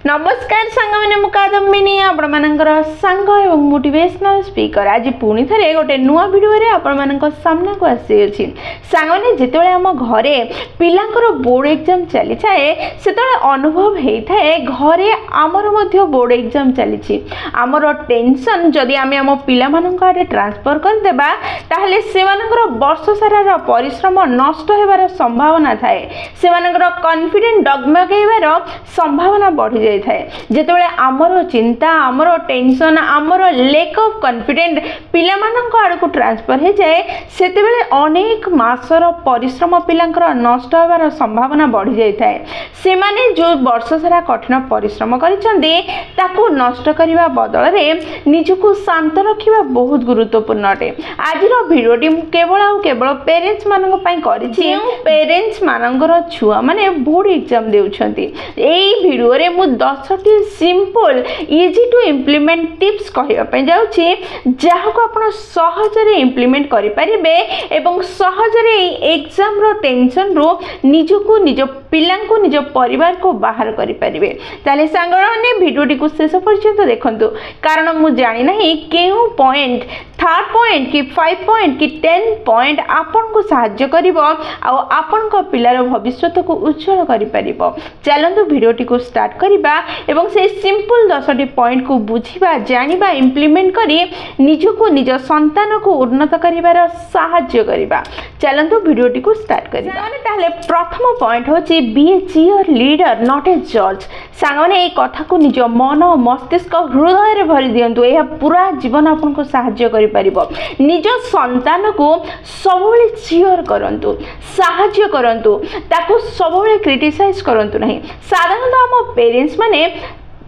नमस्कार सांग मैंने मुकादमिनी आपण मानकर सांग एवं मोटिवेशनल स्पीकर आज पुणी थे गोटे नुआ भिडियो आपण सामना को आसी अछि सांग मैंने जिते आम घरे पिलांकर बोर्ड एग्जाम चली थाए से अनुभव होता है घरे आमर मध्य बोर्ड एग्जाम चली आमर टेंशन जदि आम आम पिला मानक आडे ट्रांसफर करदेबा ताहले से वर्ष सारा परिश्रम नष्ट होबार संभावना थाए से कॉन्फिडेंट डगमगाइबार संभावना बढ़ी थाए जेतेबेले आमर चिंता आमर टेंशन आमर लेक ऑफ कॉन्फिडेंट पिला मानक आड़को ट्रांसफर हो जाए सेतेबेले अनेक मासर परिश्रम पिलांकर नष्ट होबार संभावना बढ़ी जाए थाए से माने जो वर्ष सारा कठिन परिश्रम करिसंदे ताकू नष्ट करबा बदल रे निजको शांत रखिबा बहुत गुरुत्वपूर्ण अटे आज रो वीडियोटी केवल पेरेंट्स मानक पई करिछि पेरेंट्स मानकर छुआ माने बोर्ड एग्जाम देउछंती एई वीडियो रे मु 10टी simple easy to implement tips कहबा जाऊँगी जहाँ को आप सहजरे इम्प्लीमेंट करें एवं सहजरे एग्जाम रो टेंशन रो निजको निज पिला निज परिवार को बाहर करें ताले सांग मैंने भिडियोटी को शेष पर्यंत देखंतु कारण मु जानी नहीं केउ पॉइंट 3rd पॉइंट कि 5 पॉइंट कि 10 पॉइंट आपन को सहाय्य करिवो आ आपन को पिलार भविष्य को उज्जवल करि परिबो चलंतु भिडियोटी को स्टार्ट करिबा एवं से सिंपल 10टी पॉइंट को बुझिबा जानिबा इम्प्लीमेंट करी निजको निज संतान को उन्नत करिवार सहाय्य करिबा चलंतु भिडियोटी को स्टार्ट करिबा माने ताहले प्रथम पॉइंट होची be a cheerleader not a जज सांगने ए कथा को निज मन मस्तिष्क हृदय रे भरि दियंतु ए पूरा जीवन आपन को सहाय्य करि परिबो निज संतान को सबले चियर करंतु सहाय्य करंतु ताको सबले क्रिटिसाइज करंतु नहीं साधारणतः हम पेरेंट्स माने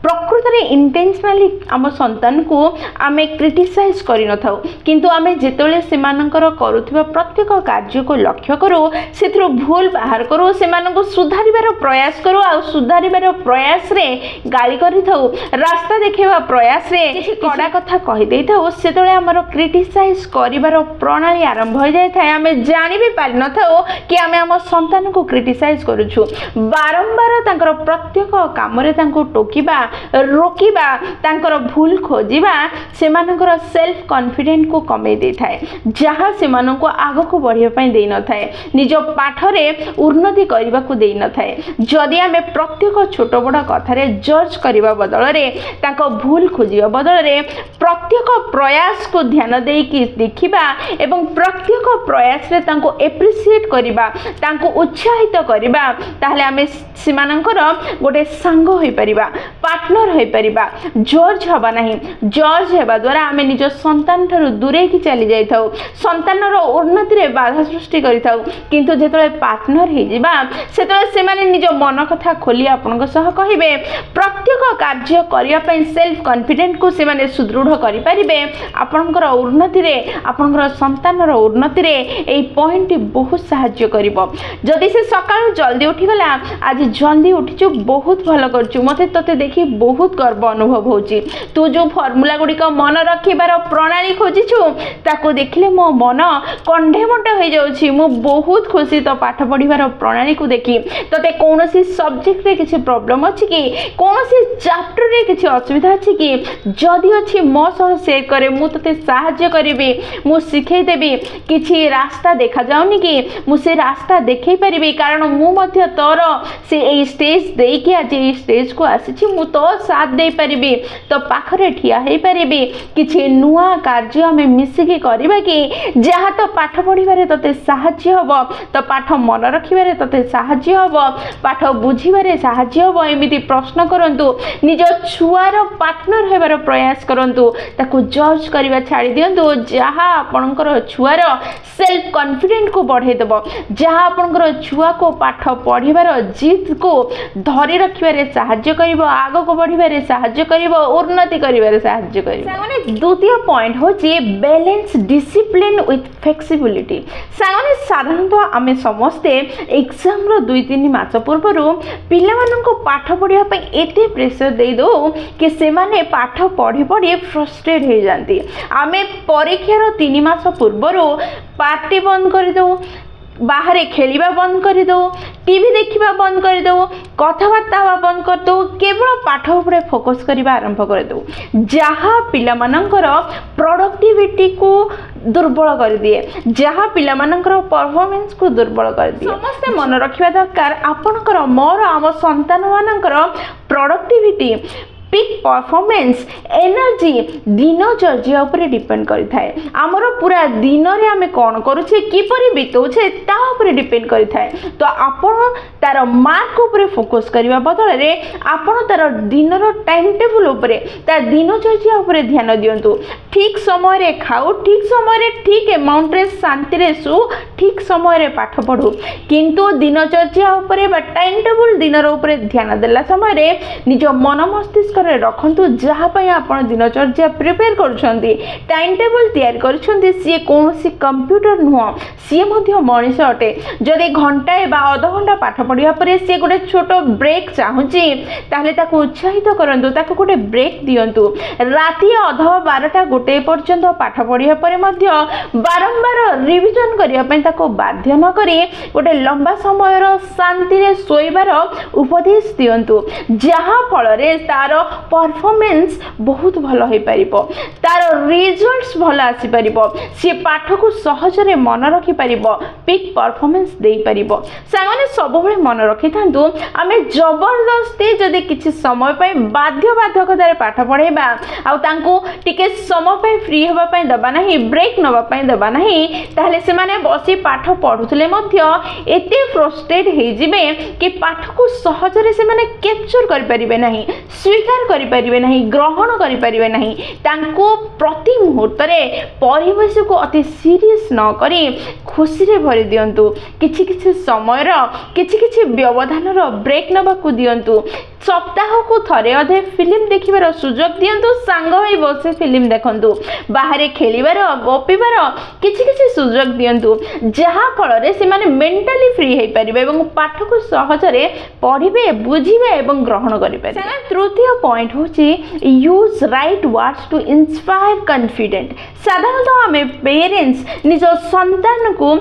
प्रकृत रे इंटेंशनली आम संतान को आमे क्रिटिसाइज करि न थाउ किंतु आमे जेतले से मानकर करूथिबा प्रत्येक कार्य को लक्ष्य करू सेथरो भूल बाहर करू से मानको सुधारिबार प्रयास करू आ सुधारिबार प्रयास रे गाली करि थाउ रास्ता देखेबा प्रयास रे कड़ा कथा कहि देइ थाउ सेतले हमर क्रिटिसाइज करिबार प्रणाली आरंभ हो जाय थाए आमे जानि भी पारि न थाउ कि आमे हम संतान को क्रिटिसाइज करूछु बारंबार तांकर प्रत्येक काम रे तांको टोकिबा रोकिबा तांकर भूल खोजिबा से मानकर सेल्फ कॉन्फिडेंट को कमे दे थाए जहाँ से मानको आगो को बढ़िया पई देई न थाए निज पाठ रे उन्नति करबा को देई न थाए जदि हमें प्रत्येक छोट बड़ कथा रे जज करबा बदल रे तांको भूल खोजिबा बदल रे प्रत्येक प्रयास को ध्यान देई कि देखिबा एवं प्रत्येक प्रयास रे तांको एप्रिशिएट करबा तांको उत्साहित करबा ताहले हमें से मानकर गोटे सांग होई परिबा पार्टनर होई परिबा जज हबा नहीं जज हेबा द्वारा आमे निज संतान थारु दूरे की चली जाई थाउ संतान रो उन्नति रे बाधा सृष्टि करि थाउ किंतु जेतले पार्टनर हे जिबा सेतले से माने निज मन कथा खोली आपनको सह कहिबे प्रत्येक कार्य करिया पई सेल्फ कॉन्फिडेंट को से माने सुदृढ़ करि परिबे आपनकर उन्नति रे आपनकर संतान रो उन्नति रे एई पॉइंट बहुत सहाय्य करिवो जदि से सकाळ जल्दी उठी गला आज जल्दी उठिछु बहुत भलो करछु मते तते देखि बहुत गर्व अनुभव होची तू जो फॉर्मूला गुडी का मन रखिबार प्रणाली खोजिछु ताको देखले मो मन कंढे मट हो जाउछि मो बहुत खुशी तो पाठ पढिबार प्रणाली को देखि तते कोनोसी सब्जेक्ट रे किछि प्रॉब्लम अछि कि कोनोसी चैप्टर रे किछि असुविधा अछि कि जदि अछि मो सह शेयर करे मु तते सहाय्य करिबि मु सिखै देबि किछि रास्ता देखा जाउनी कि मु से रास्ता देखै परिबि कारण मु मध्य तोर से ए स्टेज देई कि आज ए स्टेज को आसी मु तो साथ दे परिबी तो पाखरे ठिया हे परिबी किछि नुआ कार्य हमें मिसिकी करबा कि जहाँ तो पाठ पढ़िबारे तते सहाय्य हबो तो पाठ मन रखिबारे तते सहाय्य हबो पाठ बुझिबारे सहाय्य हबो एमिति प्रश्न करंतु निज छुआर पार्टनर हेबार प्रयास करंतु ताको जज करबा छाड़ी दियंतु जहाँ आपनकर छुआर सेल्फ कॉन्फिडेंट को बढ़े देबो जहाँ आपनकर छुआ को पाठ पढ़िबार जिद को धरि रखिबारे सहाय्य करिवो आगो को बढ़िबारे सहाय्य करिवो उन्नति करिबारे सहाय्य करिवो माने द्वितीय पॉइंट होची बैलेंस डिसिप्लिन विथ फ्लेक्सिबिलिटी सागने साधारणतः आमे समस्ते एग्जाम रो 2-3 मास पूर्वरु पिला मानको पाठ पढिया पई एते प्रेशर देई दो कि से माने पाठ पढी पढी फ्रस्ट्रेट हो जांती आमे परीक्षा रो 3 मास पूर्वरु पार्टी बंद कर दो बाहर खेलिबा बंद कर दो, टीवी देखिबा बंद कर दो, कथबार्ता हवा बंद कर दो, केवल पाठ उपरे फोकस करबा आरंभ कर दो, जहाँ पिला मानकर प्रोडक्टिविटी को दुर्बल कर दिए, जहाँ पिला मानकर परफॉर्मेंस को दुर्बल कर दिए। समस्ते मन रखिबा दरकार आपनकर मोर आम संतान मानकर प्रोडक्टिविटी पिक परफॉर्मेंस एनर्जी दिनचर्या उपर डिपेंड करि थाए। आमर पूरा दिन रे आमे कोन करूछे किपरि बितौछे ता उपर डिपेंड करि थाए। तो आपण तार मार्क उपर फोकस करबा बदल रे आपण तार दिन रो टाइम टेबल उपर ता दिनचर्या उपर ध्यान दियंतु। ठीक समय रे खाओ, ठीक समय रे ठीक अमाउंट रे शांति रे सु, ठीक समय रे पाठ पढु, किंतु दिनचर्या उपर बा टाइम टेबल दिन रो उपर ध्यान देला समय रे निज मन मस्तिष्क रखु जहाँ आप दिनचर्या प्रिपेयर करुँच टाइम टेबल तैयारी करुँच सी कौन कंप्यूटर नुह सी मनीष अटे। जदि घंटाए बा अध घंटा पाठ पढ़ा पर सी गोटे छोट ब्रेक चाहूँगी उत्साहित करूँ, गोटे ब्रेक दिंतु। राति अध 12टा गोटे पर्यंत पाठ पढ़ा पर बारंबार रिविजन करने बाध्य नक गोटे लंबा समय शांति शोइबार उपदेश दिंतु, जहाँ फल तार परफॉर्मेंस बहुत भल हो पारिबो, तार रिजल्ट्स भल आसी पारिबो, सी पाठ को सहजरे मन रखि पारिबो, पिक परफॉर्मेंस दे पारिबो। सांगने सब बेले मन रखि थांतु आमे जबरदस्ती जदि किछि समय पय बाध्यकतार पाठ पढेबा आ तांको टिके समय पय फ्री होबा पय दबा नाही, ब्रेक नबा पय दबा नाही, ताहले से माने बसी पाठ पढुथले मध्य एते फ्रस्ट्रेट हे जिवे कि पाठ को सहजरे से माने कैप्चर कर परिबे नाही, स्वीकार करि परिबे नाही, ग्रहण करि परिबे नाही। तांको प्रति मुहूर्त रे परिवेश को अति सीरियस न करी खुशी रे भरि दियंतु। किछि किछि समय रो किछि व्यवधान रो ब्रेक नबाकू दियंतु। सप्ताह को थरे अधे फिल्म देखिबार सुजोग दियंतु, सांग होई बसे फिल्म देखंतु, बाहर खेलिबार गपिबार किछि सुजोग दियंतु, जहाँ फल रे से माने मेंटली फ्री हे परिबे एवं पाठ को सहजरे पढ़िबे, बुझिबे एवं ग्रहण करि परिबे। तृतीय पॉइंट होची use right words to inspire confident. साधारणतः आमे पेरेंट्स निज संतान को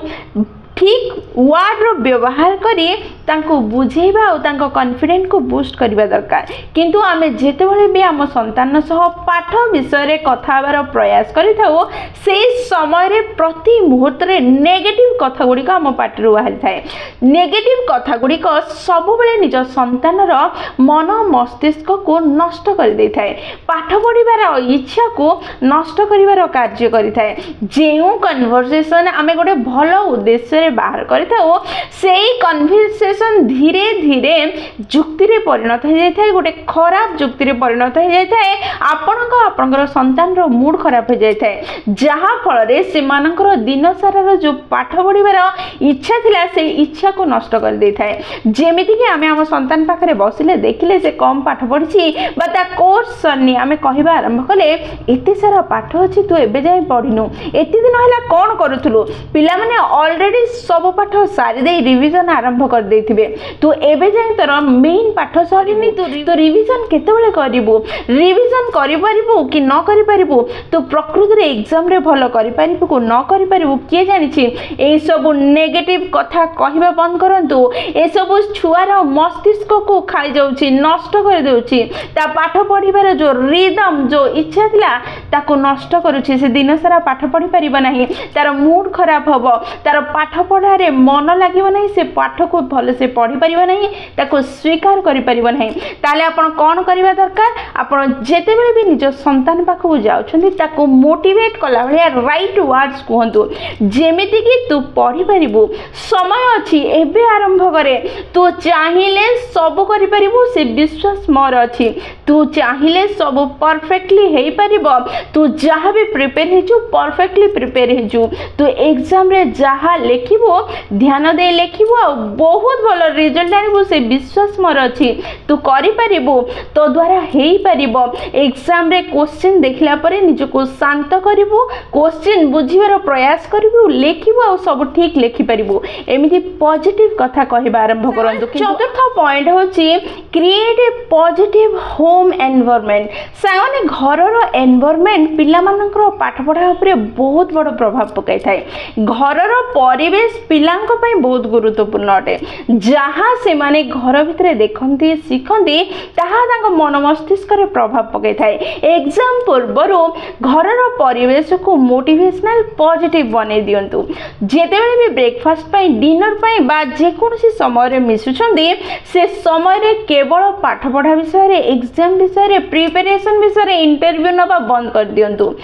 ठीक वर्ड रो व्यवहार करी तांको बुझेबा और तांको कॉन्फिडेंट को बूस्ट करबा दरकार, किंतु आमे जेते बेले भी आम संतान सह पाठ विषय रे कथा हबार प्रयास करि थाओ से समय रे प्रति मुहूर्त रे नेगेटिव कथा गुडी को आम पाठ रो बाहर थाए। नेगेटिव कथा गुडी को सब बेले निज संतान रो मन मस्तिष्क को नष्ट कर दे थाए, पाठ पढिबार इच्छा को नष्ट करिवार कार्य करि थाए। जेउ कन्वर्सेशन आमे गोटे भलो उद्देश्य बाहर करिथाओ सेही कन्वर्सेशन धीरे धीरे जुक्ति रे परिणत हो जाय थाए, गोटे खराब जुक्ति रे परिणत हो जाय थाए। आपनकर संतान रो मूड खराब हो जाय थाए, जहाँ फल रे से मानकर दिन सारा रो जो पाठ पढिबार इच्छा थिला से इच्छा को नष्ट कर दे थाए। जेमिति कि आमे हम संतान पाखरे बसिले देखिले से कम पाठ पढिछि बा ता कोर्स सरनी आमे कहिबा आरंभ कले एते सारा पाठ अछि तू एबे जाय पढिनु, एते दिन हला कोन करूथुलु, पिला माने ऑलरेडी सब पाठ सारी दे रिवीजन आरंभ कर देथिबे, तू एबे जाय तोर मेन पाठ सरीनी, तू रिवीजन केतेबेले करिवु, रिवीजन करि परिबु कि न करि परिबु, तू प्रकृति रे एग्जाम रे भलो करि परिबु को न करि परिबु के जानिछि। ए सब नेगेटिव कथा कहिबा बंद करंतु, ए सब छुआर मस्तिष्क को खाइ जाउछि, नष्ट कर देउछि, ता पाठ पढिबार जो रिदम जो इच्छा थिला ताको नष्ट करूछि, से दिन सारा पाठ पढि परिबा नाही, तार मूड खराब हबो, तार पाठ पढ़ारे मन लगे ना, से पाठ को भल से पढ़ी पार ना, ताको स्वीकार करि पारिबो नाही। ताले आपण कोन करबा दरकार, आपण जेते बेले भी निज संतान पाखु जाउछन्ती ताको मोटिवेट कला भलिया राइट वर्ड्स कहंतु, जेमिति कि तू पढ़ी पारिबु, समय अछि एबे आरंभ करे, तू चाहिले सब करि पारिबु, से विश्वास मोर अछि, तू चाहिले सब परफेक्टली हेई पारिबो, तू जहाँ भी प्रिपेयर हेजु परफेक्टली प्रिपेयर हेजु, तू एग्जाम रे जहाँ लेखिबो ध्यान दे लेखिबो आ बहुत भल रिजल्ट आनिबो, से विश्वास मोर अछि, तू करि पारिबो, तो द्वारा हेई पारिबो। एग्जाम रे क्वेश्चन देखला परे निज को शांत करिबो, क्वेश्चन बुझिबार प्रयास करिबो, लेखिबो आ सब ठीक लेखि पारिबो, एमिति पॉजिटिव कथा कहबा आरंभ करंतु। चतुर्थ पॉइंट होची create a positive home environment. सागने घरर एनवायरनमेंट पिला मानकर पाठ पढ़ा ऊपर बहुत बड़ प्रभाव पकाई थाए। घरर परिवेश परिवेश पिलांको पई बहुत गुरुत्वपूर्ण अटे जहाँ से माने घर भितर देखती शिखती ताहा तांको मन मस्तिष्क रे प्रभाव पकै थाए एग्जाम पूर्वर घर परिवेश को मोटिवेशनल पॉजिटिव बने दियंतु जेतेबेले भी ब्रेकफास्ट पई डिनर पई बा जेकोसी समय रे मिसुछंदी से समय रे केवल पाठ पढ़ा विषय रे एग्जाम विषय रे प्रिपरेशन विषय रे इंटरव्यू नबा बंद कर दियंतु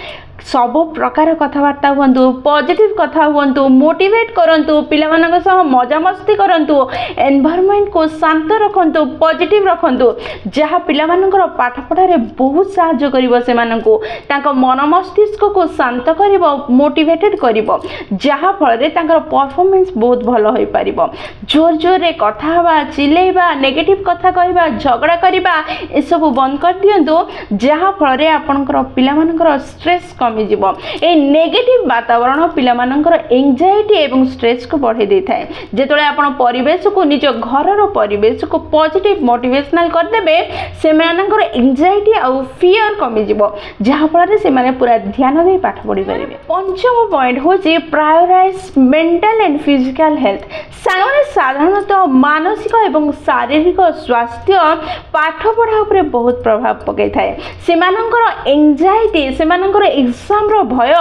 सब प्रकार कथबार्ता हूँ पॉजिटिव कथा हूँ मोटिवेट करूँ पिलाମାନଙ୍କ सह मजा मस्ती करूँ एनवायरनमेंट को शांत रखु पॉजिटिव रखु जहाँ पिलाମାନଙ୍କର पाठ पढ़ारे बहुत साहाय्य करिवो सेमानंकु तांको मन मस्तिष्क को शांत करिवो मोटिवेटेड करिवो जहाँ फल रे तांकर परफॉर्मेंस बहुत भलो होई परिवो जोर जोर रे कथा हवा चिलेबा नेगेटिव कथा कहबा झगड़ा करबा ए सब बंद कर दियंतु जहाँ फल रे आपनकर पिलाମାନଙ୍କର स्ट्रेस कमी जीवो ए नेगेटिव वातावरण पिलाମାନଙ୍କର एंजाइटी एवं स्ट्रेस को बढ़े दे थाए जेतले आपण परिवेश को निज घर रो परिवेश को पॉजिटिव मोटिवेशनल कर देबे सेमानଙ୍କର एंजाइटी आ फियर कमी जीवो जहाँ फल रे से माने पूरा ध्यान दे पाठ पढ़ी परिबे पंचम पॉइंट होची प्रायोराइज मेंटल एंड फिजिकल हेल्थ सामान्य साधारणतः मानसिक एवं शारीरिक स्वास्थ्य पाठ पढ़ा उपरे बहुत प्रभाव पकै थाए सेमानଙ୍କର एंजाइटी सेमानଙ୍କର एग्जाम रो भय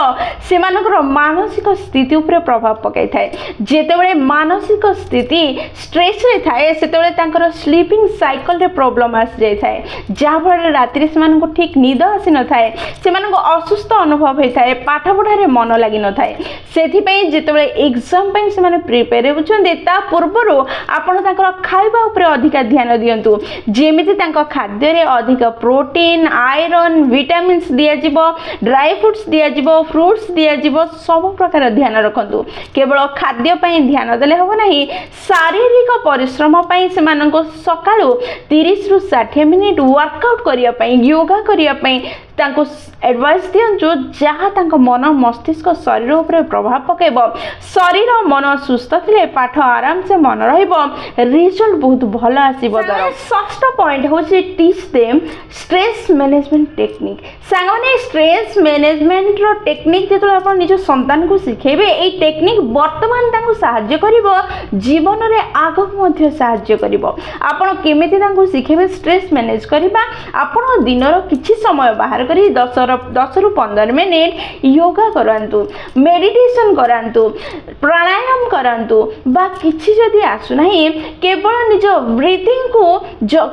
सेमानଙ୍କର मानसिक स्थिति उपरे प्रभाव पकै थाए जेतेबेले मानसिक स्थिति स्ट्रेस रे थाए सेतेबेले तांकर स्लीपिंग साइकिल रे प्रॉब्लम आस जाय थाए जहाँ फल राति रे सेमाननको ठीक निद आसी न थाए सेमाननको असुस्थ अनुभव होय थाए पाठ पढ़ा रे मन लागि न थाए सेथि पई जेतेबेले एग्जाम पई सेमाने प्रिपेयर होचंदे ता पूर्वरु आपण तांकर खाइबा उपरे अधिक ध्यान दियंतु जेमिति तांको खाद्य रे अधिक प्रोटीन आयरन विटामिन्स दिया जिवो ड्राई फ्रूट्स दिया जिवो फ्रूट्स दिया जिवो सब प्रकार ध्यान रखंतु केवल खाद्य पई ध्यान देले होबो नाही शारीरिक परिश्रम पई सेमाननको सकाळु 30 रु 60 मिनिट वर्कआउट करिया पई योगा करिया पई तांको एडवाइस दियंतु जहाँ तांको मन मस्तिष्क शरीर उपरे प्रभाव पकेबो शरीर मन सुस्थ थिले पाठ आराम से मन रहिबो रिजल्ट बहुत भलो आसीबो दर षष्ठ पॉइंट होची teach them stress management technique सांगने स्ट्रेस मैनेजमेंट रो टेक्निक जेतो आपण निज संतान को सिखेबे ए टेक्निक वर्तमान तांको सहाय्य करिवो जीवन रे आगक मध्ये सहाय्य करिवो आपण केमिति तांको सिखेबे स्ट्रेस मैनेज करिबा आपण दिन रो किछि समय बाहर करी 10 रु 15 मिनिट योगा करंतु मेडिटेशन करंतु प्राणायाम करंतु बा किछि जदी आसु नाही केवल निज ब्रीथिंग को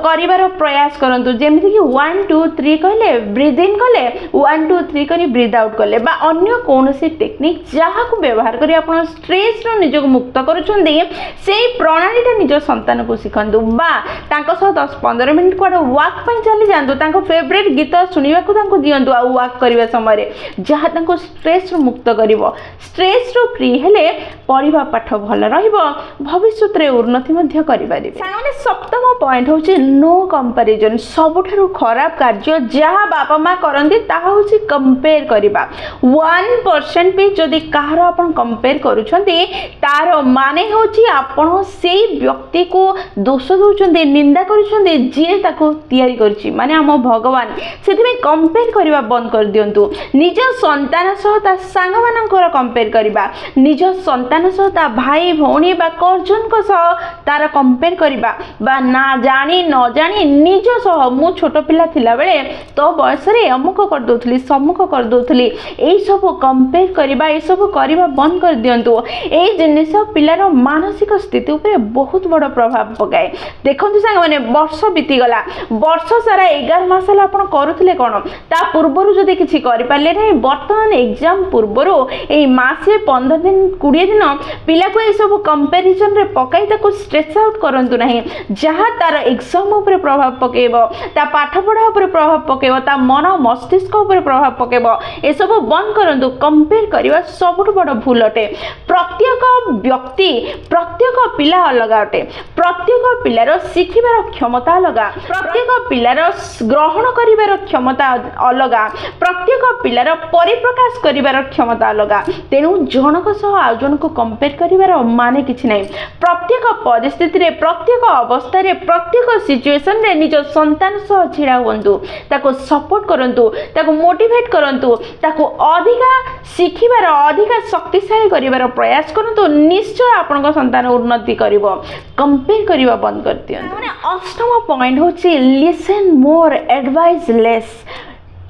करिवार प्रयास करंतु जेमिति कि 1 2 3 कहले ब्रीथ इन कले 1 2 3 करी ब्रीथ आउट कले बा अन्य कोनोसी टेक्निक जहा को व्यवहार करी आपण स्ट्रेस रो निज को मुक्त करूछंदी सेही प्रणालीटा निज संतान को सिखंतु बा तांको सह 10 15 मिनिट कोड वॉक पई चली जांतु तांको फेवरेट गीत सुनिबा को तांको दियंतु आ वॉक करिवा समय रे जहा तांको स्ट्रेस रो मुक्त करिवो स्ट्रेस रो फ्री हेले पढ़िबा पाठ भल रहिबो भविष्य रे उन्नति मध्य करि परिबे सामान्य सप्तम पॉइंट होची नो कंपैरिजन सबठारु खराब कार्य जहा बापा मां करंती ताहा होची कंपेयर करिबा 1% भी जदी काहर आपण कंपेयर करूछंती तार माने होची आपण सेही व्यक्ति को दोष दोचंती निंदा करूछंती जे ताको तयारी करछि माने हम भगवान सेति में कंपेयर करिबा बंद कर दियंतु निज संतान सह ता सांग मानकर कंपेयर करिबा निज संतान सह ता भाई भौणी बा कर्जन को सह तार कंपेयर करिबा बा ना जानी न जानी निज सह मु छोट पिला थिला बेले तो बयस रे अमुक कर दोथली सम्मुख कर दोथली एई सब कंपेयर करिबा ए सब करिबा बंद कर दियंतु एई जिनिस पिलार मानसिक स्थिति ऊपर बहुत बड़ प्रभाव पकाए देखंतु सांग माने वर्ष बीती गला वर्ष सारा 11 मास ला आपण करूथले कोन ता पूर्वरु जदि किछि करि पाले नै वर्तमान एग्जाम पूर्वरु एई मासे 15 दिन 20 दिन पिला को ए सब कंपैरिजन रे पकाई ताको स्ट्रेस आउट करंतु नाही जहा तार एग्जाम ऊपर प्रभाव पकेबो ता पाठ पढ़ा ऊपर प्रभाव पकेबो ता मन मस्तिष्क ऊपर प्रभाव पकेबो ए सब बंद करंतु कंपेयर करिवा सबटु बड़ भूल अटे प्रत्येक व्यक्ति प्रत्येक पिला अलग अटे प्रत्येक पिलार शिखिबार क्षमता अलग प्रत्येक पिलार ग्रहण करिवार क्षमता अलगा प्रत्येक पिलार परिप्रकाश करिवार क्षमता अलगा तेणु जनक सह आउ जनक कंपेयर करिवार माने किछि नै प्रत्येक परिस्थिति रे प्रत्येक अवस्था रे प्रत्येक सिचुएशन रे निज संतान सह छिड़ा हुंतु ताको सपोर्ट करंतु ताको मोटिवेट करंतु ताको अधिका शिखिबार अधिका शक्तिशाली करिवार प्रयास करंतु निश्चय आपनका संतान उन्नति करिवो कंपेयर करिवा बंद कर दियंतु माने अष्टम पॉइंट होची listen more advice less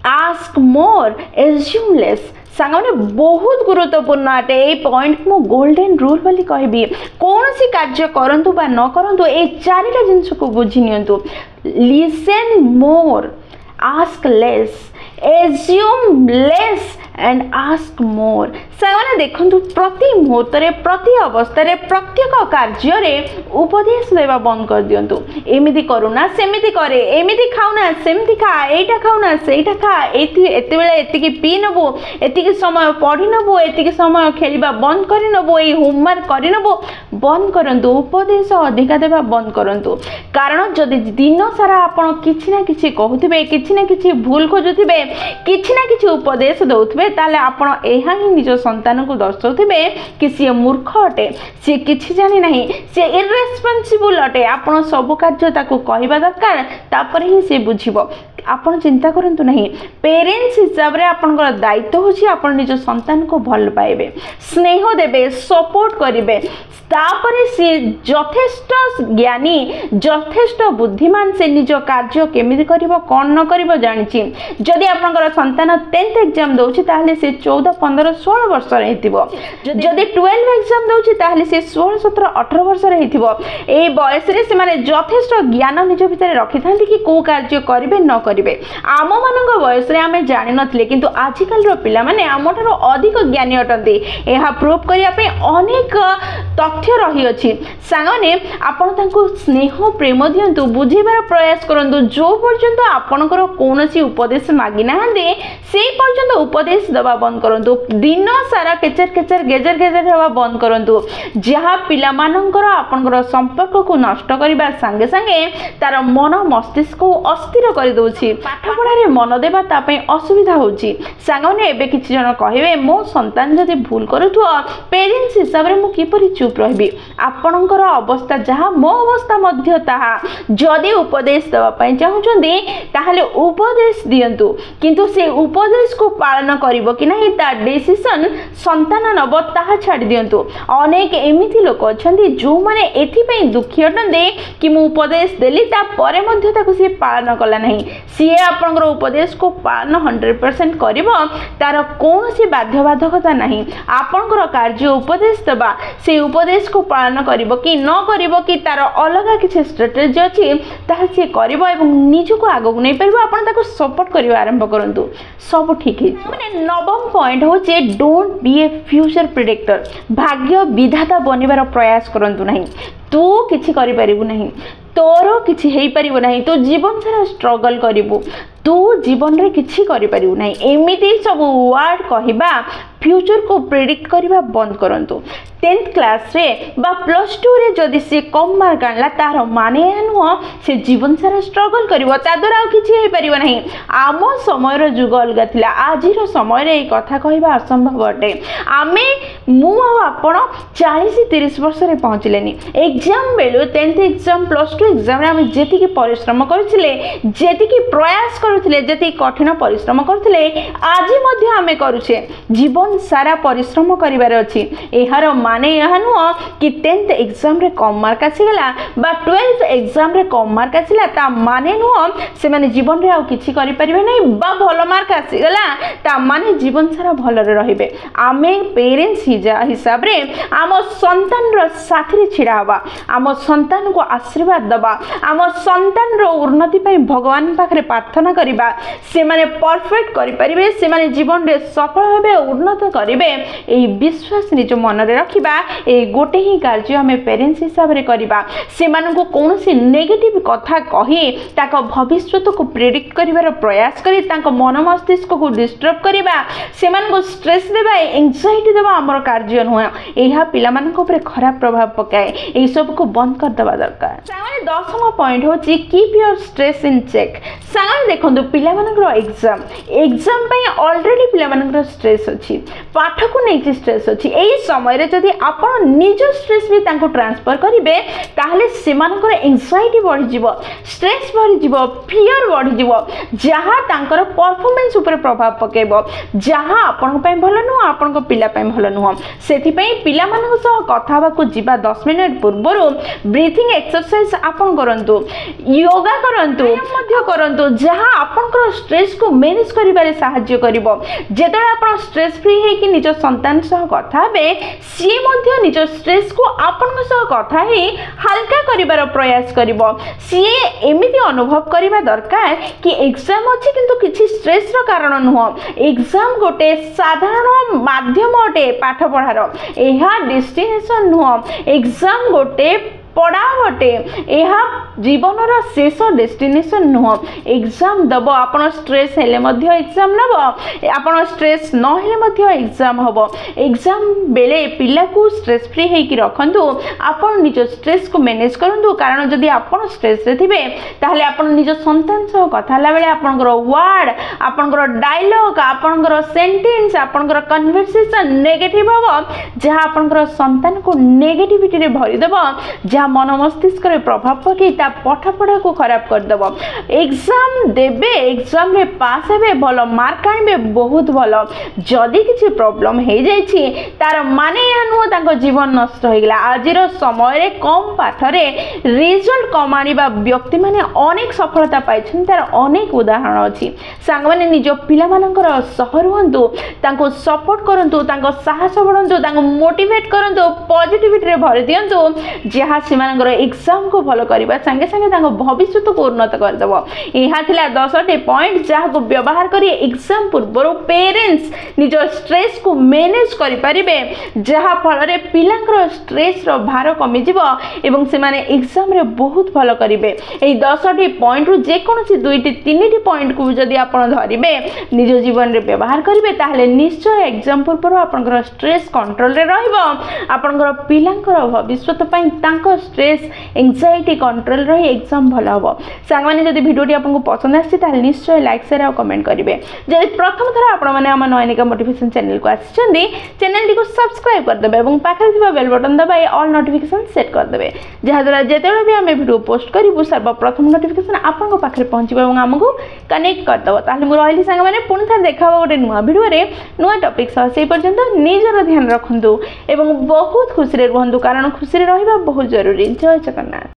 ask more assume less सांगने बहुत गुरुत्वपूर्ण अटे ए पॉइंट मु गोल्डन रूल बोली कहबी कौन सी कार्य करंतु बा न करंतु ए चारिटा जिंस को बुझी नियंतु listen more ask less assume less and ask more सांगने देखंतु प्रति मुहूर्त रे प्रति अवस्था रे प्रत्येक कार्य रे उपदेश देवा बंद कर दियंतु एमिति करूना सेमिति करे एमिति खाउना सेमिति खा एटा खाउना सेटा खा एते बेले एतिकी पी नबो एतिकी समय पढ़ी नबो एतिकी समय खेलिबा बंद करि नबो ए होमवर्क करि नबो बंद करंतु उपदेश अधिका देवा बंद करंतु कारण जदि दिन सारा आपण किछि ना किछि कहउथिबे किछि ना किछि भूल खोजुथिबे किछि ना किछि उपदेश दउथिबे ताले आपण एहा ही निज संतान को दर्शाउथिबे कि सी मूर्ख अटे सी किछि जानि नाही सी इरेस्पोंसिबल अटे आपण सब कार्य ताको कहिबा दरकार तापर ही से बुझिबो आपण चिंता करंतु नहीं पेरेंट्स हिसाब रे आपनकर दायित्व होछि आपण निज संतान को भल पाइबे स्नेह देबे सपोर्ट करिवे तापरे से यथेष्ट ज्ञानी यथेष्ट बुद्धिमान से निज कार्य केमिति करिवो कोन न करिवो जानिछि जदि आपनकर संतान 10th एग्जाम दउछि ताहले से 14 15 16 वर्ष रे हितिबो जदि 12 एग्जाम दउछि ताहले से 16 17 18 वर्ष रे हितिबो ए बयस रे से माने यथेष्ट ज्ञान निज भितर रखिथांती कि को कार्य करिवे न करिवे आम मानक बयस रे आमे जानि नथिले किंतु आजिकल रो पिला माने आमठारो अधिक ज्ञानी अटंती एहा प्रूव करिया पे अनेक तथ्य रही अछि सांगने आपण तांको स्नेह प्रेम दियंतु बुझेबार प्रयास करंतु जो पर्यंत आपनकर कोनोसी उपदेश मागी नाहंदे से पर्यंत उपदेश दबा बंद करंतु दिन सारा केचर केचर गेजर गेजर हवा बंद करंतु जहा पिला मानकर आपनकर संपर्क को नष्ट करिबा संगे संगे तार मन मस्तिष्क को अस्थिर कर दोछि पाठ पढ़ा रे मन देबा ता पय असुविधा होछि सांगने एबे किछि जन कहिबे मो संतान जदि भूल करूथु पेरेंट्स हिसाब रे मु किपरि चुप रहबी आपनकर अवस्था जहा मो अवस्था मध्य ताहा जदि उपदेश देबा पय चाहुचंदी ताहले उपदेश दियंतु किंतु से उपदेश को पालन करिवो कि नाही ता डिसिजन संतान नब ताहा छाडी दियंतु अनेक एमिति लोक अछंती जो माने एथि पय दुखी अटंदे कि मु उपदेश देली ता परे मध्य ताको से पालन कला नाही सी आपनकर उपदेश को पालन 100% करिवो तार कोनोसी बाध्य बाधकता नाही आपनकर कार्य उपदेश देबा से उपदेश को पालन करिवो कि न करिवो कि तार अलगा किछ स्ट्रेटजी अछि ताहा से करिवो एवं निजु को आगो नै परबो आपण ताको सपोर्ट करिवा आरंभ करंतु सब ठीक है माने नवम पॉइंट होचे don't be A future predictor भाग्य विधाता बनिबार प्रयास करंतु नहीं तू किछि करि परिबु नहीं तोर किछि हेई परिबो नहीं तो जीवन सारा स्ट्रगल करिवु तू जीवन रे किछि करि परिबु नहीं एमिति सब वर्ड कहिबा फ्यूचर को प्रेडिक्ट करिबा बंद करंतु 10th क्लास रे बा +2 रे जदि से कम मार्क आनला तार माने नुह से जीवन सारा स्ट्रगल करिवो ता द्वारा आ किछि हेई परिबो नहीं आम समय रो जुग अलगा थिला आज रो समय रे ए कथा कहिबा असंभव अटे आमे मु आ आपण 40 30 वर्ष रे पहुंचलेनी एग्जाम बेलु 10th एग्जाम +2 एग्जाम रे हम जेति की परिश्रम करथिले जेति की प्रयास करथिले जेति कठिन परिश्रम करथिले आज मध्ये आमे करूछे जीवन सारा परिश्रम करिवार अछि एहार माने यह नुह कि 10th एग्जाम रे कम मार्क आसीगला बा 12th एग्जाम रे कम मार्क आसीला ता माने नुह से माने जीवन रे आ किछि करि परिबे नै बा भलो मार्क आसीगला ता माने जीवन सारा भलो रे रहिबे आमे पेरेंट्स हिसाब रे आम संतान रो साथी रे छिड़ा हवा आम संतान को आशीर्वाद दबा आम संतान रो उन्नति पई भगवान पाखरे प्रार्थना करिबा से माने परफेक्ट करि परिबे से माने जीवन रे सफल हेबे उन्नत करेंगे यही विश्वास निज मन में रखा ये गोटे ही कार्य आम पेरेन्ट्स हिसाब से करवा से कौन नेगेटिव कथा कही भविष्य को प्रेडिक्ट कर प्रयास कर मन मस्तिष्क को डिस्टर्ब करवा से स्ट्रेस देवा एंजाइटी देवा आमर कार्य नुह यह पिला खराब प्रभाव पकाए यही सब को बंद करदे दरकार। 10वां पॉइंट हूँ keep your stress in check. सांग देखो पिला एग्जाम एग्जाम ऑलरेडी पिला स्ट्रेस अच्छी पाठ को नहीं स्ट्रेस अच्छी यही समय जदि आप निज स्ट्रेस भी ट्रांसफर करेंगे ताहले सेमानकर एंजाइटी बढ़ी स्ट्रेस बढ़ी फियर बढ़ी जहाँ तांकर परफॉर्मेंस उपर प्रभाव पकेब जहाँ आपण भल नुह आपण पिला भल नुह से पिला कथा जा 10 मिनट पूर्व ब्रीथिंग एक्सरसाइज आपन करंतु योगा करंतु जहाँ आपनकर स्ट्रेस को मैनेज करिबारे सहाय्य करिवो जेतले आपण स्ट्रेस फ्री है कि निज संतान सह कथा हेबे सी मध्य निज स्ट्रेस को आपन सह कथा ही हल्का करिबार प्रयास करिवो सी एमिति अनुभव करिबा दरकार कि एग्जाम अछि किंतु किछि स्ट्रेस रो कारण नुह एग्जाम गोटे साधारण माध्यम अटे पाठ पढ़ार एहा डेस्टिनेशन नुह एग्जाम गोटे पढ़ा बटे यह जीवन शेष डेस्टिनेशन नुह एग्जाम दब आप स्ट्रेस हेले एग्जाम नब आप स्ट्रेस नहेले एग्जाम हम एग्जाम बेले पिला को स्ट्रेस फ्री होकर रखु आप निज स्ट्रेस को मैनेज करूँ कारण जदि आप स्ट्रेस रे थिबे ताहले आप निज संतान सह कथा बेले आपनकर वर्ड आपनकर डायलॉग आपनकर सेंटेंस आपनकर कन्वर्सेशन नेगेटिव हम जहाँ आपनकर संतान को नेगेटिविटी रे भरी देब जहाँ मन मस्तिष्क प्रभाव पकई पाठ पढ़ा को खराब करदेव एग्जाम देवे एग्जाम रे पास हे भल मार्क आने बहुत भल जदि किसी प्रॉब्लम हो जाइए तार माने यह नुह जीवन नष्ट हो गला आज समय कम पाठरे रिजल्ट कम आने व्यक्ति माने अनेक सफलता पाई तार अनेक उदाहरण अच्छी सांग मैंने निज पिला सह रुहतु सपोर्ट करूँ साहस बढ़ातु मोटिवेट करूँ पॉजिटिविटी भरी दिंतु जहाँ एग्जाम को भल करने संगे संगे भविष्य को उन्नत करदेव यहाँ 10टी पॉइंट जहाँ को व्यवहार कर एग्जाम पूर्व पेरेन्ट्स निज स्ट्रेस को मैनेज करें जहाँ फल पिला स्ट्रेस भार कमिज एवं से एग्जाम रे बहुत भल करेंगे यही 10टी पॉइंट रु जेकोसी 2-3 पॉइंट को जदि आप धरवे निज जीवन में व्यवहार करेंगे ताहले निश्चय एग्जाम पूर्व आप स्ट्रेस कंट्रोल रे रहिबो पिलांकर भविष्य स्ट्रेस एंजाइटी कंट्रोल रही एग्जाम भल हम सांग मैंने जब भिडियोटी आपको पसंद आए निश्चय लाइक शेयर और कमेंट करेंगे जब प्रथम थर आप नयनिका मोटिवेशन चैनल को आसी चैनल को सब्सक्राइब करदे और पाखे बेल बटन दबाई ऑल नोटिफिकेशन सेट करदे जहाँद्वारा जिते भी आम भिडियो पोस्ट करूँ सर्वप्रथम नोटिफिकेशन आपको पाखे पहुँचे और आमको कनेक्ट करदेव ताहले मु रही सांग मैंने पुणी थे देखा गोटे नुआ भिडियो नुआ टॉपिक सह से पर्यंत निजर ध्यान रखु और बहुत खुशी रुहतु कारण खुशी रहा बहुत जरूरी। जय जगन्नाथ।